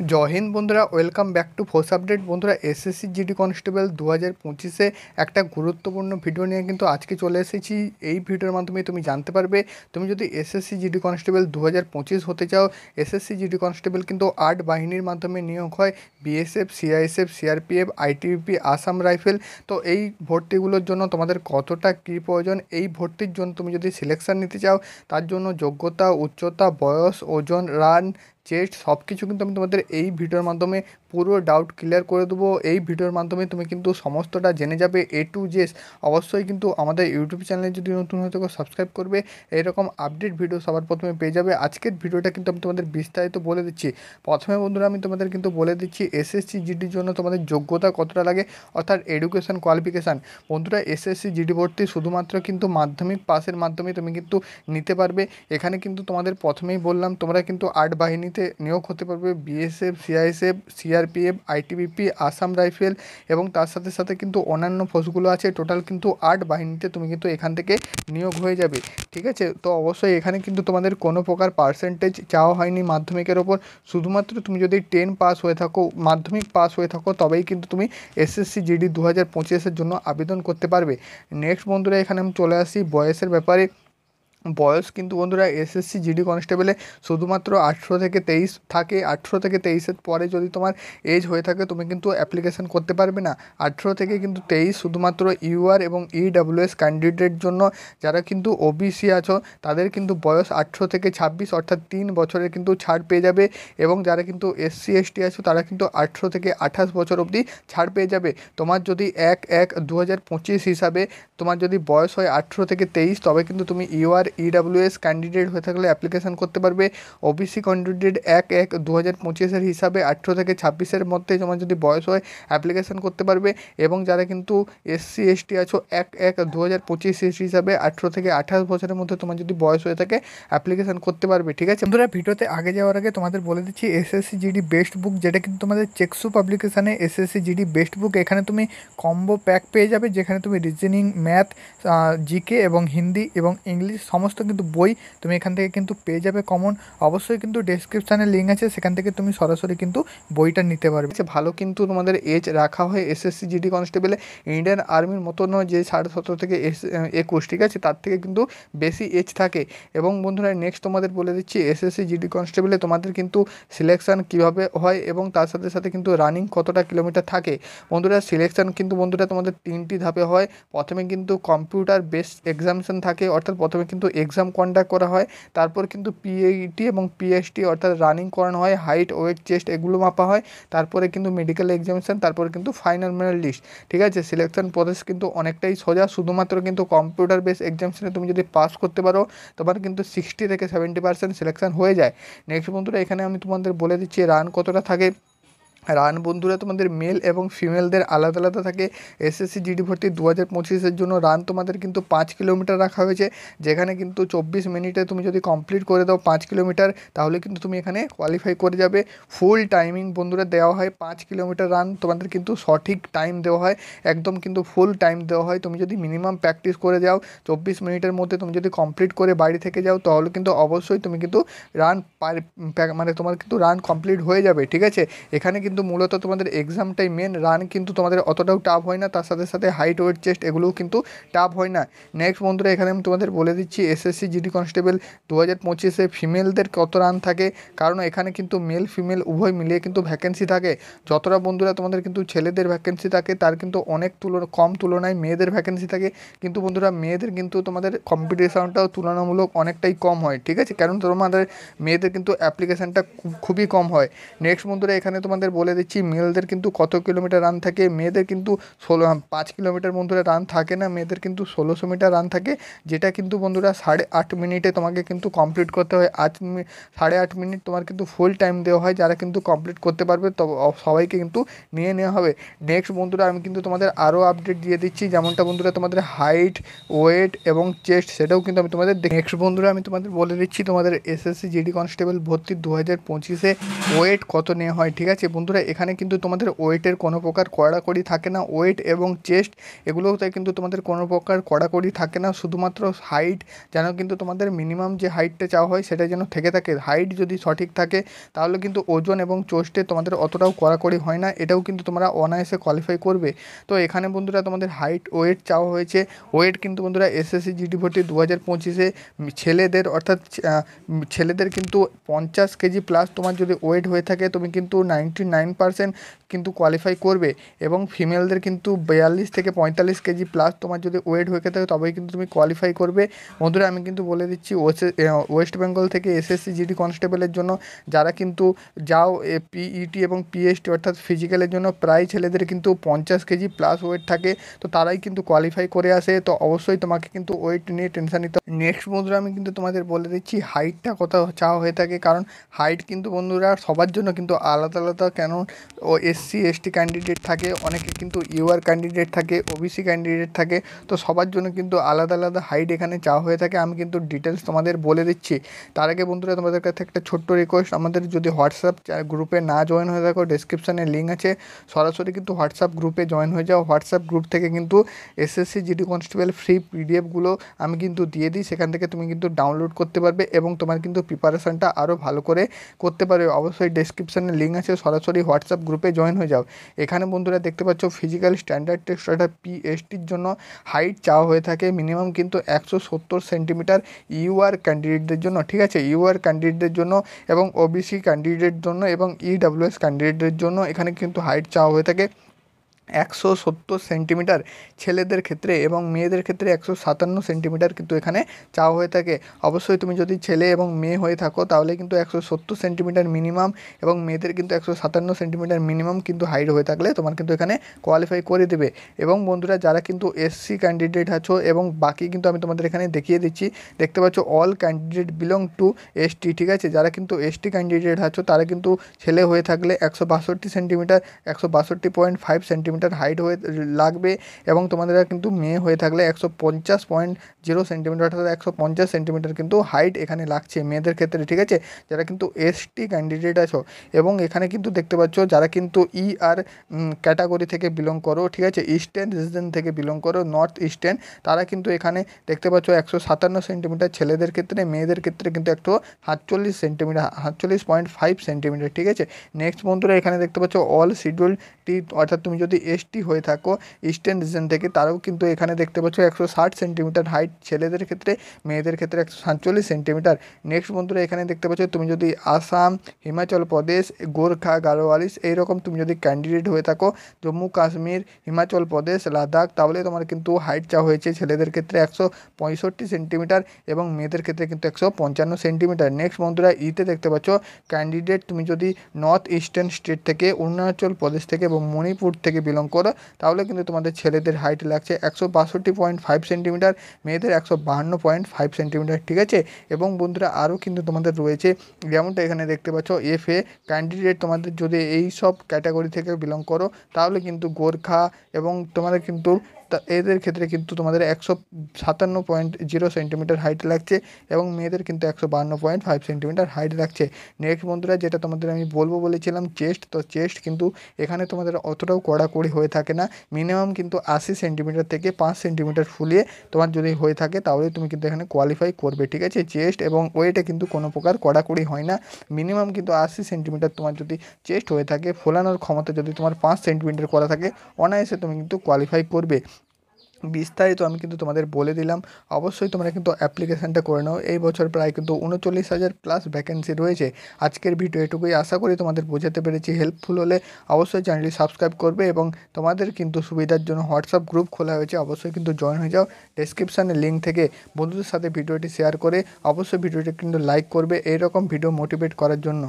জয় হিন্দ বন্ধুরা, welcome back to force update. বন্ধুরা, SSC GD constable 2025-এ একটা গুরুত্বপূর্ণ ভিডিও নিয়ে কিন্তু আজকে চলে এসেছি। এই ভিডিওর মাধ্যমে তুমি জানতে পারবে, তুমি যদি এসএসসি জিডি কনস্টেবল 2025 হতে চাও। এসএসসি জিডি কনস্টেবল কিন্তু 8 বাহিনীর মাধ্যমে নিয়োগ হয়: BSF, CISF, CRPF, ITBP, Assam rifle. তো এই ভর্তিগুলোর জন্য তোমাদের কতটা কী প্রয়োজন, এই ভর্তির জন্য তুমি যদি সিলেকশান নিতে চাও, তার জন্য যোগ্যতা, উচ্চতা, বয়স, ওজন, রান, চেস্ট সব কিছু কিন্তু আমি তোমাদের এই ভিডিওর মাধ্যমে পুরো ডাউট ক্লিয়ার করে দেবো। এই ভিডিওর মাধ্যমে তুমি কিন্তু সমস্তটা জেনে যাবে এ টু জেড। অবশ্যই কিন্তু আমাদের ইউটিউব চ্যানেলে যদি নতুন হয়ে থাকো সাবস্ক্রাইব করবে, এরকম আপডেট ভিডিও সবার প্রথমে পেয়ে যাবে। আজকের ভিডিওটা কিন্তু আমি তোমাদের বিস্তারিত বলে দিচ্ছি। প্রথমে বন্ধুরা আমি তোমাদের কিন্তু বলে দিচ্ছি এসএসসি জিডির জন্য তোমাদের যোগ্যতা কতটা লাগে, অর্থাৎ এডুকেশন কোয়ালিফিকেশান। বন্ধুরা, এসএসসি জিডি ভর্তি শুধুমাত্র কিন্তু মাধ্যমিক পাসের মাধ্যমে তুমি কিন্তু নিতে পারবে। এখানে কিন্তু তোমাদের প্রথমেই বললাম, তোমরা কিন্তু 8 বাহিনীতে নিয়োগ হতে পারবে: BSF, CISF, CRPF, ITBP, Assam rifle এবং তার সাথে সাথে কিন্তু অন্যান্য ফোর্সগুলো আছে। টোটাল কিন্তু 8 বাহিনীতে তুমি কিন্তু এখান থেকে নিয়োগ হয়ে যাবে। ঠিক আছে, তো অবশ্যই এখানে কিন্তু তোমাদের কোনো প্রকার পার্সেন্টেজ চাওয়া হয়নি মাধ্যমিকের ওপর। শুধুমাত্র তুমি যদি 10 পাস হয়ে থাকো, মাধ্যমিক পাস হয়ে থাকো, তবেই কিন্তু তুমি এসএসসি জিডি 2025-এর জন্য আবেদন করতে পারবে। নেক্সট বন্ধুরা, এখানে আমি চলে আসি বয়সের ব্যাপারে। বয়স কিন্তু বন্ধুরা এসএসসি জিডি কনস্টেবলে শুধুমাত্র 18 থেকে 23 থাকে। 18 থেকে 23-এর পরে যদি তোমার এজ হয়ে থাকে, তুমি কিন্তু অ্যাপ্লিকেশান করতে পারবে না। 18 থেকে কিন্তু 23 শুধুমাত্র ইউআর এবং ইডাব্লিউএস ক্যান্ডিডেট জন্য। যারা কিন্তু ওবিসি আছো তাদের কিন্তু বয়স 18 থেকে 26, অর্থাৎ 3 বছরের কিন্তু ছাড় পেয়ে যাবে। এবং যারা কিন্তু এসসি এসটি আছো তারা কিন্তু 18 থেকে 28 বছর অবধি ছাড় পেয়ে যাবে। তোমার যদি 1/1/2025 হিসাবে তোমার যদি বয়স হয় 18 থেকে 23, তবে কিন্তু তুমি ইউআর ইডাব্লিউএস ক্যান্ডিডেট হয়ে থাকলে অ্যাপ্লিকেশান করতে পারবে। ওবিসি ক্যান্ডিডেট 1/1/2025-এর হিসাবে 18 থেকে 26-এর মধ্যে তোমার যদি বয়স হয় অ্যাপ্লিকেশান করতে পারবে। এবং যারা কিন্তু এসসি এসটি আছো 1/1/2025 হিসাবে 18 থেকে 28 বছরের মধ্যে তোমার যদি বয়স হয়ে থাকে অ্যাপ্লিকেশান করতে পারবে। ঠিক আছে বন্ধুরা, ভিডিওতে আগে যাওয়ার আগে তোমাদের বলে দিচ্ছি এসএসসি জিডি বেস্ট বুক, যেটা কিন্তু তোমাদের চেকসু পাবলিকেশানে এসএসসি জিডি বেস্ট বুক। এখানে তুমি কম্বো প্যাক পেয়ে যাবে, যেখানে তুমি রিজনিং, ম্যাথ, জিকে এবং হিন্দি এবং ইংলিশ সমস্ত কিন্তু বই তুমি এখান থেকে কিন্তু পেয়ে যাবে কমন। অবশ্যই কিন্তু ডেসক্রিপশানে লিঙ্ক আছে, সেখান থেকে তুমি সরাসরি কিন্তু বইটা নিতে পারবে। ভালো কিন্তু তোমাদের এজ রাখা হয় এসএসসি জিডি কনস্টেবলে। ইন্ডিয়ান আর্মির মতো নয় যে 17.5 থেকে 21, ঠিক আছে, তার থেকে কিন্তু বেশি এজ থাকে। এবং বন্ধুরা নেক্সট তোমাদের বলে দিচ্ছি এসএসসি জিডি কনস্টেবলে তোমাদের কিন্তু সিলেকশান কীভাবে হয় এবং তার সাথে সাথে কিন্তু রানিং কতটা কিলোমিটার থাকে। বন্ধুরা, সিলেকশান কিন্তু বন্ধুরা তোমাদের 3টি ধাপে হয়। প্রথমে কিন্তু কম্পিউটার বেসড এক্সামিনেশন থাকে, অর্থাৎ প্রথমে কিন্তু এক্সাম কন্ডাক্ট করা হয়। তারপর কিন্তু পিএইটি এবং পিএসটি অর্থাৎ রানিং করানো হয়, হাইট, ওয়েট, চেস্ট এগুলো মাপা হয়। তারপরে কিন্তু মেডিকেল এক্সামিনেশন, তারপরে কিন্তু ফাইনাল মেরিট লিস্ট। ঠিক আছে, সিলেকশন প্রসেস কিন্তু অনেকটাই সোজা। শুধুমাত্র কিন্তু কম্পিউটার বেসড এক্সামিনেশনে তুমি যদি পাস করতে পারো, তোমার কিন্তু 60 থেকে 70% সিলেকশন হয়ে যায়। নেক্সট বন্ধুরা, এখানে আমি তোমাদের বলে দিচ্ছি রান কতটা থাকে। রান বন্ধুরা তোমাদের মেল এবং ফিমেলদের আলাদা আলাদা থাকে। এসএসসি জিডি ভর্তি 2025-এর জন্য রান তোমাদের কিন্তু 5 কিলোমিটার রাখা হয়েছে, যেখানে কিন্তু 24 মিনিটে তুমি যদি কমপ্লিট করে দাও 5 কিলোমিটার, তাহলে কিন্তু তুমি এখানে কোয়ালিফাই করে যাবে। ফুল টাইমিং বন্ধুরা দেওয়া হয় 5 কিলোমিটার রান, তোমাদের কিন্তু সঠিক টাইম দেওয়া হয়, একদম কিন্তু ফুল টাইম দেওয়া হয়। তুমি যদি মিনিমাম প্র্যাকটিস করে যাও, 24 মিনিটের মধ্যে তুমি যদি কমপ্লিট করে বাড়ি থেকে যাও, তাহলে কিন্তু অবশ্যই তুমি কিন্তু রান মানে তোমার কিন্তু রান কমপ্লিট হয়ে যাবে। ঠিক আছে, এখানে কিন্তু মূলত তোমাদের এক্সামটাই মেন, রান কিন্তু তোমাদের অতটাও টাফ হয় না। তার সাথে সাথে হাইট, ওয়েট, চেস্ট এগুলোও কিন্তু টাফ হয় না। নেক্সট বন্ধুরা, এখানে আমি তোমাদের বলে দিচ্ছি এসএসসি জিডি কনস্টেবল 2025-এ ফিমেলদের কত রান থাকে, কারণ এখানে কিন্তু মেল ফিমেল উভয় মিলিয়ে কিন্তু ভ্যাকেন্সি থাকে। যতটা বন্ধুরা তোমাদের কিন্তু ছেলেদের ভ্যাকেন্সি থাকে, তার কিন্তু অনেক কম তুলনায় মেয়েদের ভ্যাকেন্সি থাকে। কিন্তু বন্ধুরা মেয়েদের কিন্তু তোমাদের কম্পিটিশনটাও তুলনামূলক অনেকটাই কম হয়। ঠিক আছে, কারণ তোমাদের মেয়েদের কিন্তু অ্যাপ্লিকেশানটা খুবই কম হয়। নেক্সট বন্ধুরা, এখানে তোমাদের বলে দিচ্ছি মেলদের কিন্তু কত কিলোমিটার রান থাকে। মেয়েদের কিন্তু 5 কিলোমিটার বন্ধুরা রান থাকে না, মেয়েদের কিন্তু 1600 মিটার রান থাকে, যেটা কিন্তু বন্ধুরা 8.5 মিনিটে তোমাকে কিন্তু কমপ্লিট করতে হয়। 8.5 মিনিট তোমার কিন্তু ফুল টাইম দেওয়া হয়। যারা কিন্তু কমপ্লিট করতে পারবে তবে সবাইকে কিন্তু নিয়ে নেওয়া হবে। নেক্সট বন্ধুরা আমি কিন্তু তোমাদের আরও আপডেট দিয়ে দিচ্ছি, যেমনটা বন্ধুরা তোমাদের হাইট, ওয়েট এবং চেস্ট সেটাও কিন্তু আমি তোমাদের নেক্সট বন্ধুরা আমি তোমাদের বলে দিচ্ছি তোমাদের এসএসসি জিডি কনস্টেবল ভর্তি 2025-এ ওয়েট কত নেওয়া হয়। ঠিক আছে বন্ধুরা, বন্ধুরা এখানে কিন্তু তোমাদের ওয়েটের কোনো প্রকার কড়াকড়ি থাকে না, ওয়েট এবং চেস্ট এগুলোতে কিন্তু তোমাদের কোনো প্রকার কড়াকড়ি থাকে না, শুধুমাত্র হাইট যেন কিন্তু তোমাদের মিনিমাম যে হাইটটা চাওয়া হয় সেটা যেন থেকে থাকে। হাইট যদি সঠিক থাকে তাহলে কিন্তু ওজন এবং চেস্টে তোমাদের অতটাও কড়াকড়ি হয় না, এটাও কিন্তু তোমরা অনায়াসে কোয়ালিফাই করবে। তো এখানে বন্ধুরা তোমাদের হাইট ওয়েট চাওয়া হয়েছে। ওয়েট কিন্তু বন্ধুরা এসএসসি জিডি ভর্তি 2025-এ ছেলেদের অর্থাৎ ছেলেদের কিন্তু 50 কেজি প্লাস তোমার যদি ওয়েট হয়ে থাকে তুমি কিন্তু 99% কিন্তু কোয়ালিফাই করবে, এবং ফিমেলদের কিন্তু 42 থেকে 45 কেজি প্লাস তোমার যদি ওয়েট হয়ে থাকে তবেই কিন্তু তুমি কোয়ালিফাই করবে। বন্ধুরা আমি কিন্তু বলে দিচ্ছি ওয়েস্ট বেঙ্গল থেকে এসএসসি জিডি কনস্টেবলের জন্য যারা কিন্তু যাও পিইটি এবং পিএসটি অর্থাৎ ফিজিক্যালের জন্য প্রায় ছেলেদের কিন্তু 50 কেজি প্লাস ওয়েট থাকে, তো তারাই কিন্তু কোয়ালিফাই করে আসে। তো অবশ্যই তোমাকে কিন্তু ওয়েট নিয়ে টেনশন নিতে। নেক্সট বন্ধুরা আমি কিন্তু তোমাদের বলে দিচ্ছি হাইটটা কত চাওয়া হয়ে থাকে, কারণ হাইট কিন্তু বন্ধুরা সবার জন্য কিন্তু আলাদা আলাদা, কেন ও এসসি এসটি ক্যান্ডিডেট থাকে, অনেকে কিন্তু ইউআর ক্যান্ডিডেট থাকে, ওবিসি ক্যান্ডিডেট থাকে, তো সবার জন্য কিন্তু আলাদা আলাদা হাইট এখানে চাওয়া হয়ে থাকে। আমি কিন্তু ডিটেলস তোমাদের বলে দিচ্ছি। তার আগে বন্ধুরা তোমাদের কাছে একটা ছোট্ট রিকোয়েস্ট, আমাদের যদি হোয়াটসঅ্যাপ গ্রুপে না জয়েন হয়ে থাকো ডেসক্রিপশানে লিঙ্ক আছে, সরাসরি কিন্তু হোয়াটসঅ্যাপ গ্রুপে জয়েন হয়ে যাও। হোয়াটসঅ্যাপ গ্রুপ থেকে কিন্তু এসএসসি জিডি কনস্টেবল ফ্রি পিডিএফগুলো আমি কিন্তু দিয়ে দিই, সেখান থেকে তুমি কিন্তু ডাউনলোড করতে পারবে এবং তোমার কিন্তু প্রিপারেশানটা আরও ভালো করে করতে পারবে। অবশ্যই ডেসক্রিপশানে লিঙ্ক আছে, সরাসরি হোয়াটসঅ্যাপ গ্রুপে জয়েন হয়ে যাও। এখানে বন্ধুরা দেখতে পাচ্ছ ফিজিক্যাল স্ট্যান্ডার্ড টেস্ট অর্থাৎ পিএসটির জন্য হাইট চাওয়া হয়ে থাকে মিনিমাম কিন্তু 170 সেন্টিমিটার ইউআর ক্যান্ডিডেটদের জন্য, ঠিক আছে, ইউআর ক্যান্ডিডেটদের জন্য এবং ওবিসি ক্যান্ডিডেটের জন্য এবং ইডাব্লিউএস ক্যান্ডিডেটদের জন্য এখানে কিন্তু হাইট চাওয়া হয়ে থাকে 170 সেন্টিমিটার ছেলেদের ক্ষেত্রে, এবং মেয়েদের ক্ষেত্রে 157 সেন্টিমিটার কিন্তু এখানে চাওয়া হয়ে থাকে। অবশ্যই তুমি যদি ছেলে এবং মেয়ে হয়ে থাকো তাহলে কিন্তু 170 সেন্টিমিটার মিনিমাম এবং মেয়েদের কিন্তু 157 সেন্টিমিটার মিনিমাম কিন্তু হাইট হয়ে থাকলে তোমার কিন্তু এখানে কোয়ালিফাই করে দেবে। এবং বন্ধুরা যারা কিন্তু এসসি ক্যান্ডিডেট আছো এবং বাকি কিন্তু আমি তোমাদের এখানে দেখিয়ে দিচ্ছি, দেখতে পাচ্ছ all candidate belong to ST, ঠিক আছে, যারা কিন্তু এসটি ক্যান্ডিডেট আছো তারা কিন্তু ছেলে হয়ে থাকলে 162 সেন্টিমিটার 162.5 সেন্টিমিটার হাইট হয়ে লাগবে, এবং তোমাদের কিন্তু মেয়ে হয়ে থাকলে 150.0 সেন্টিমিটার অর্থাৎ 150 সেন্টিমিটার কিন্তু হাইট এখানে লাগছে মেয়েদের ক্ষেত্রে, ঠিক আছে, যারা কিন্তু এসটি ক্যান্ডিডেট আছো। এবং এখানে কিন্তু দেখতে পাচ্ছ যারা কিন্তু ইআর ক্যাটাগরি থেকে বিলং করো, ঠিক আছে, ইস্টার্ন রিজন থেকে বিলং করো, নর্থ ইস্টার্ন, তারা কিন্তু এখানে দেখতে পাচ্ছ 157 সেন্টিমিটার ছেলেদের ক্ষেত্রে, মেয়েদের ক্ষেত্রে কিন্তু 147 সেন্টিমিটার 48.5 সেন্টিমিটার, ঠিক আছে। নেক্সট বন্ধুরা এখানে দেখতে পাচ্ছ অল শিডিউল টি অর্থাৎ তুমি যদি এসটি হয়ে থাকো ইস্টার্ন রিজন থেকে, তারাও কিন্তু এখানে দেখতে পাচ্ছ 160 সেন্টিমিটার হাইট ছেলেদের ক্ষেত্রে, মেয়েদের ক্ষেত্রে 147 সেন্টিমিটার। নেক্সট বন্ধুরা এখানে দেখতে পাচ্ছ তুমি যদি আসাম, হিমাচল প্রদেশ, গোর্খা, গাড়োয়ালিস এইরকম তুমি যদি ক্যান্ডিডেট হয়ে থাকো, জম্মু কাশ্মীর, হিমাচল প্রদেশ, লাদাখ, তাহলে তোমার কিন্তু হাইট চাওয়া হয়েছে ছেলেদের ক্ষেত্রে 165 সেন্টিমিটার এবং মেয়েদের ক্ষেত্রে কিন্তু 155 সেন্টিমিটার। নেক্সট বন্ধুরা ইতে দেখতে পাচ্ছ ক্যান্ডিডেট তুমি যদি নর্থ ইস্টার্ন স্টেট থেকে, অরুণাচল প্রদেশ থেকে এবং মণিপুর থেকে বিলং করো, তাহলে কিন্তু তোমাদের ছেলেদের হাইট লাগছে 162.5 সেন্টিমিটার, মেয়েদের 152.5 সেন্টিমিটার, ঠিক আছে। এবং বন্ধুরা আরও কিন্তু তোমাদের রয়েছে, যেমনটা এখানে দেখতে পাচ্ছ এফএ ক্যান্ডিডেট, তোমাদের যদি এই সব ক্যাটাগরি থেকে বিলং করো তাহলে কিন্তু গোর্খা এবং তোমাদের কিন্তু এদের ক্ষেত্রে কিন্তু তোমাদের 157.0 সেন্টিমিটার হাইট লাগছে এবং মেয়েদের কিন্তু 152.5 সেন্টিমিটার হাইট লাগছে। নেক্সট বন্ধুরা যেটা তোমাদের আমি বলেছিলাম চেস্ট, তো চেস্ট কিন্তু এখানে তোমাদের অতটাও কড়াকড়ি হয়ে থাকে না, মিনিমাম কিন্তু 80 সেন্টিমিটার থেকে 5 সেন্টিমিটার ফুলিয়ে তোমার যদি হয়ে থাকে তাহলে তুমি কিন্তু এখানে কোয়ালিফাই করবে, ঠিক আছে। চেস্ট এবং ওয়েটে কিন্তু কোনো প্রকার কড়াকড়ি হয় না, মিনিমাম কিন্তু 80 সেন্টিমিটার তোমার যদি চেস্ট হয়ে থাকে, ফোলানোর ক্ষমতা যদি তোমার 5 সেন্টিমিটার করা থাকে, অনায়াসে তুমি কিন্তু কোয়ালিফাই করবে। বিস্তারিত আমি কিন্তু তোমাদের বলে দিলাম, অবশ্যই তোমরা কিন্তু অ্যাপ্লিকেশানটা করে নাও। এই বছর প্রায় কিন্তু 39,000 প্লাস ভ্যাকেন্সি রয়েছে। আজকের ভিডিও এটুকুই, আশা করি তোমাদের বোঝাতে পেরেছি। হেল্পফুল হলে অবশ্যই চ্যানেলটি সাবস্ক্রাইব করবে এবং তোমাদের কিন্তু সুবিধার জন্য হোয়াটসঅ্যাপ গ্রুপ খোলা হয়েছে, অবশ্যই কিন্তু জয়েন হয়ে যাও। ডেসক্রিপশানে লিঙ্ক থেকে বন্ধুদের সাথে ভিডিওটি শেয়ার করে অবশ্যই ভিডিওটি কিন্তু লাইক করবে এইরকম ভিডিও মোটিভেট করার জন্য।